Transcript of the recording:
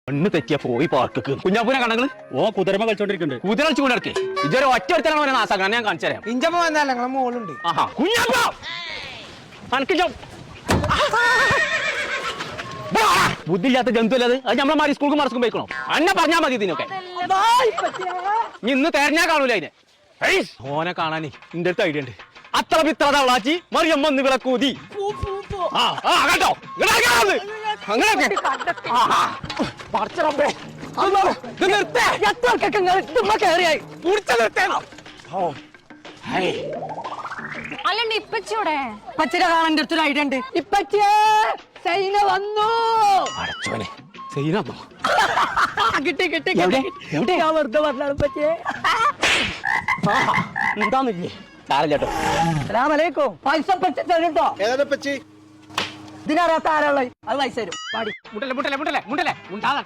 പെണ്ണ് തെറ്റിയ പോയി പാർക്ക് കുഞ്ഞാപ്പൂനെ കണങ്ങള് കുതിരമ കളിച്ചോണ്ടിരിക്കുന്നുണ്ട്. കുതിര കളിച്ചു കൊണ്ടിടക്ക് ഇതൊരു ഒറ്റ ഒരുത്തനാണ് നാസാക്കാൻ ഞാൻ കാണിച്ചു തരാം. ഇഞ്ചമ്മ വന്നാലേ ഞങ്ങളെ മോളുണ്ട്. ആഹാ കുഞ്ഞാപ്പ ബുദ്ധിയില്ലാത്ത ജന്തു അല്ലത്. അത് നമ്മളെ മാറി സ്കൂൾക്ക് മറസ്ക്കും പോയിക്കണോ? അന്നെ പറഞ്ഞാൽ മതി ഇതിനൊക്കെ. ഇന്ന് തെരഞ്ഞാ കാണൂല അതിനെ. ഓനെ കാണാനേ എന്റെ അടുത്ത് ഐഡിയ ഉണ്ട്. അത്ര പിത്ര തവളാച്ചി മറിയമ്മ ഒന്ന് വിളക്കൂതി കേട്ടോ. അങ്ങനെയൊക്കെ അല്ലണ്ട് ഇപ്പച്ചൂടെ ഇപ്പച്ചിനെ കാണാൻ എൻ്റെ അടുത്തൊരു ഐഡിയ ഉണ്ട്. ഇപ്പച്ചിയെ സൈന വന്നു. അടച്ചോനെ സൈനോ കിട്ടി കിട്ടി എവിടെ? എവിടെ ഞാൻ വെറുതെ പറഞ്ഞാണ് ഇപ്പച്ചിയെ. എന്താന്നില്ലേ സാരല്ലോ. അസ്സലാമലൈക്കും. പൈസ പറ്റി തരുട്ടോ. ഏതാ പച്ചി? ഇതിനറിയാത്ത ആരാളെ അത് പൈസ തരും. പാടി മുണ്ടല്ലേ മുണ്ടല്ലേ മുണ്ടല്ലേ മുണ്ടല്ലേ മുണ്ടാതെ